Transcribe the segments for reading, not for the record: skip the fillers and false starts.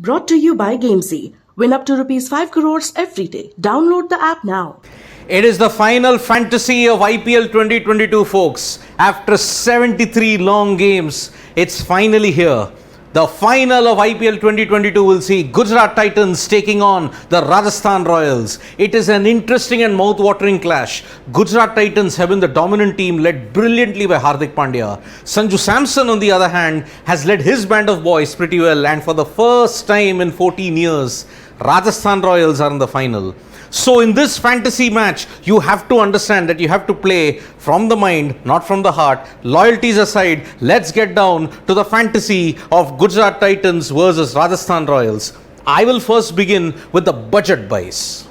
Brought to you by Gamezy. Win up to rupees 5 crores every day. Download the app now. It is the final fantasy of IPL 2022, folks. After 73 long games, it's finally here. The final of IPL 2022 will see Gujarat Titans taking on the Rajasthan Royals. It is an interesting and mouth-watering clash. Gujarat Titans have been the dominant team, led brilliantly by Hardik Pandya. Sanju Samson, on the other hand, has led his band of boys pretty well, and for the first time in 14 years, Rajasthan Royals are in the final. So in this fantasy match, you have to understand that you have to play from the mind, not from the heart. Loyalties aside, let's get down to the fantasy of Gujarat Titans versus Rajasthan Royals. I will first begin with the budget buys.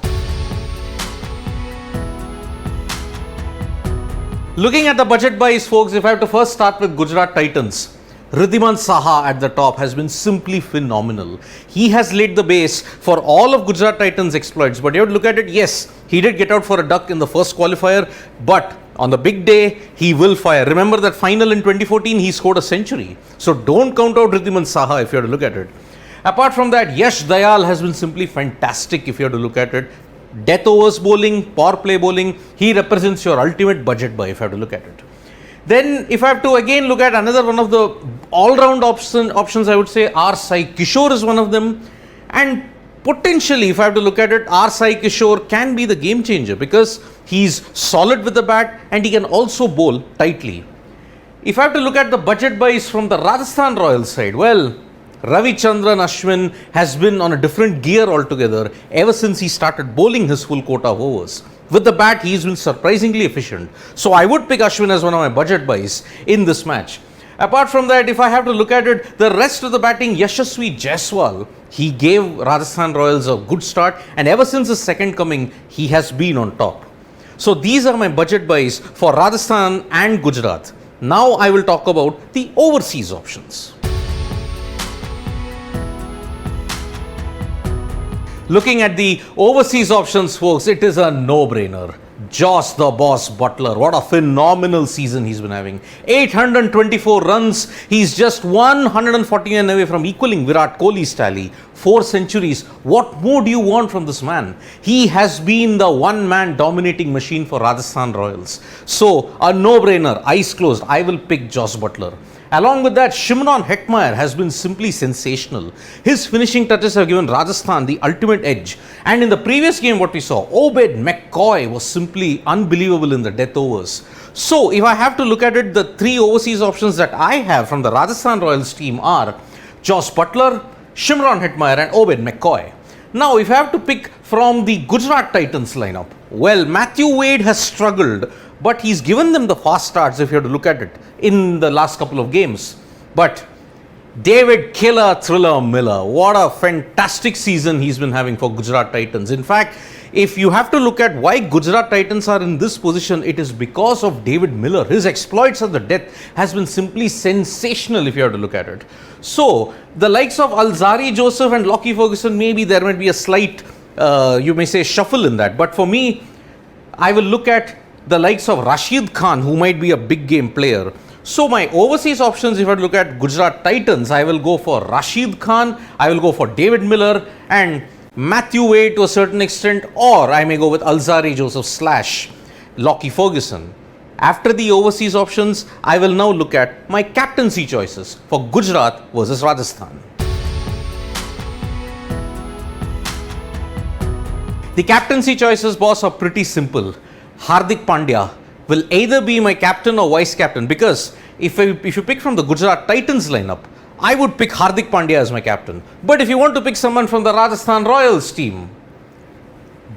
Looking at the budget buys, folks, if I have to first start with Gujarat Titans, Ridhiman Saha at the top has been simply phenomenal. He has laid the base for all of Gujarat Titans' exploits. But you have to look at it, yes, he did get out for a duck in the first qualifier, but on the big day, he will fire. Remember that final in 2014, he scored a century. So don't count out Ridhiman Saha if you have to look at it. Apart from that, Yash Dayal has been simply fantastic if you have to look at it. Death overs bowling, power play bowling, he represents your ultimate budget buy if you have to look at it. Then, if I have to again look at another one of the all-round options, I would say R. Sai Kishore is one of them. And potentially, if I have to look at it, R. Sai Kishore can be the game changer because he's solid with the bat and he can also bowl tightly. If I have to look at the budget buys from the Rajasthan Royals side, well, Ravichandran Ashwin has been on a different gear altogether ever since he started bowling his full quota of overs. With the bat, he's been surprisingly efficient. So I would pick Ashwin as one of my budget buys in this match. Apart from that, if I have to look at it, the rest of the batting, Yashasvi Jaiswal, he gave Rajasthan Royals a good start, and ever since his second coming, he has been on top. So these are my budget buys for Rajasthan and Gujarat. Now I will talk about the overseas options. Looking at the overseas options, folks, it is a no-brainer. Joss the Boss Butler, what a phenomenal season he's been having. 824 runs, he's just 149 away from equaling Virat Kohli's tally. 4 centuries, what more do you want from this man? He has been the one-man dominating machine for Rajasthan Royals. So, a no-brainer, eyes closed, I will pick Joss Butler. Along with that, Shimron Hetmeyer has been simply sensational. His finishing touches have given Rajasthan the ultimate edge. And in the previous game, what we saw, Obed McCoy was simply unbelievable in the death overs. So, if I have to look at it, the 3 overseas options that I have from the Rajasthan Royals team are Joss Butler, Shimron Hetmeyer and Obed McCoy. Now, if I have to pick from the Gujarat Titans lineup, well, Matthew Wade has struggled, but he's given them the fast starts if you have to look at it in the last couple of games. But David Killer Thriller Miller, what a fantastic season he's been having for Gujarat Titans. In fact, if you have to look at why Gujarat Titans are in this position, it is because of David Miller. His exploits at the death has been simply sensational if you have to look at it. So, the likes of Alzari Joseph and Lockie Ferguson, maybe there might be a slight, you may say, shuffle in that. But for me, I will look at the likes of Rashid Khan, who might be a big game player. So my overseas options, if I look at Gujarat Titans, I will go for Rashid Khan, I will go for David Miller and Matthew Wade to a certain extent, or I may go with Alzari Joseph / Lockie Ferguson. After the overseas options, I will now look at my captaincy choices for Gujarat versus Rajasthan. The captaincy choices, boss, are pretty simple. Hardik Pandya will either be my captain or vice captain, because if you pick from the Gujarat Titans lineup, I would pick Hardik Pandya as my captain. But if you want to pick someone from the Rajasthan Royals team,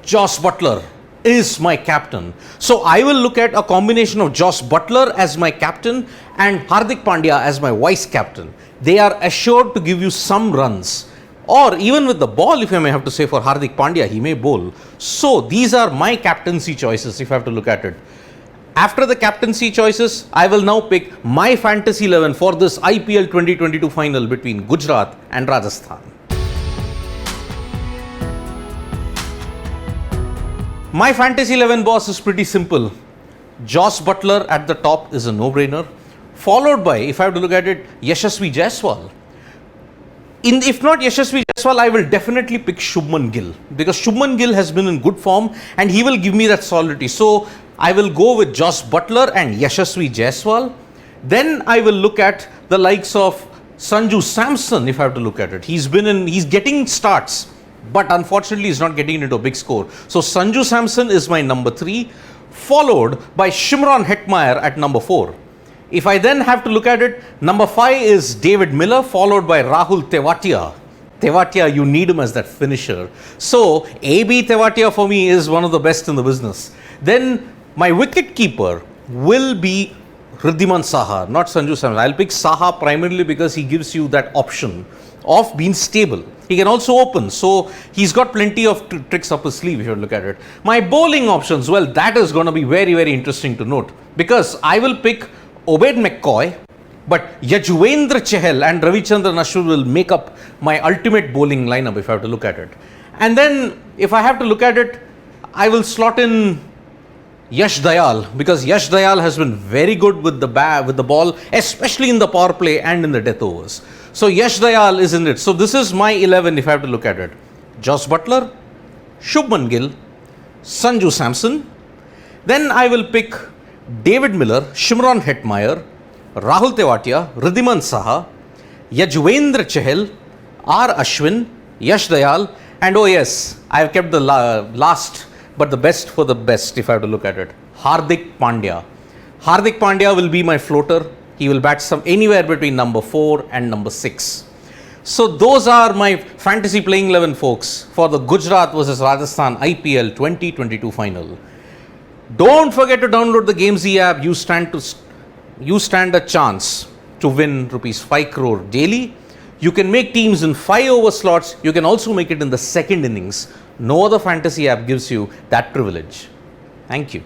Joss Butler is my captain. So I will look at a combination of Joss Butler as my captain and Hardik Pandya as my vice captain. They are assured to give you some runs. Or even with the ball, if I may have to say, for Hardik Pandya, he may bowl. So these are my captaincy choices if I have to look at it. After the captaincy choices, I will now pick my fantasy 11 for this IPL 2022 final between Gujarat and Rajasthan. My fantasy 11, boss, is pretty simple. Joss Butler at the top is a no-brainer, followed by, if I have to look at it, Yashasvi Jaiswal. If not Yashasvi Jaiswal, I will definitely pick Shubman Gill because Shubman Gill has been in good form and he will give me that solidity. So I will go with Josh Butler and Yashasvi Jaiswal. Then I will look at the likes of Sanju Samson if I have to look at it. He's getting starts, but unfortunately he's not getting into a big score. So Sanju Samson is my number 3, followed by Shimron Hetmeyer at number 4. If I then have to look at it, number 5 is David Miller, followed by Rahul Tewatia. Tewatia, you need him as that finisher. So, AB Tewatia for me is one of the best in the business. Then, my wicket keeper will be Riddhiman Saha, not Sanju Samson. I'll pick Saha primarily because he gives you that option of being stable. He can also open, so he's got plenty of tricks up his sleeve if you look at it. My bowling options, well, that is going to be very, very interesting to note because I will pick Obed McCoy, but Yajuvendra Chahal and Ravichandran Ashwin will make up my ultimate bowling lineup if I have to look at it. And then if I have to look at it, I will slot in Yash Dayal because Yash Dayal has been very good with the ball, especially in the power play and in the death overs. So Yash Dayal is in it. So this is my 11 if I have to look at it. Josh Butler, Shubman Gill, Sanju Samson. Then I will pick David Miller, Shimron Hetmeyer, Rahul Tewatia, Riddhiman Saha, Yajuvendra Chahal, R. Ashwin, Yash Dayal, and oh yes, I have kept the last but the best for the best if I have to look at it. Hardik Pandya. Hardik Pandya will be my floater. He will bat anywhere between number 4 and number 6. So those are my fantasy playing 11 folks for the Gujarat versus Rajasthan IPL 2022 final. Don't forget to download the Gamezy app. You stand a chance to win rupees 5 crore daily. You can make teams in 5 over slots. You can also make it in the second innings. No other fantasy app gives you that privilege. Thank you.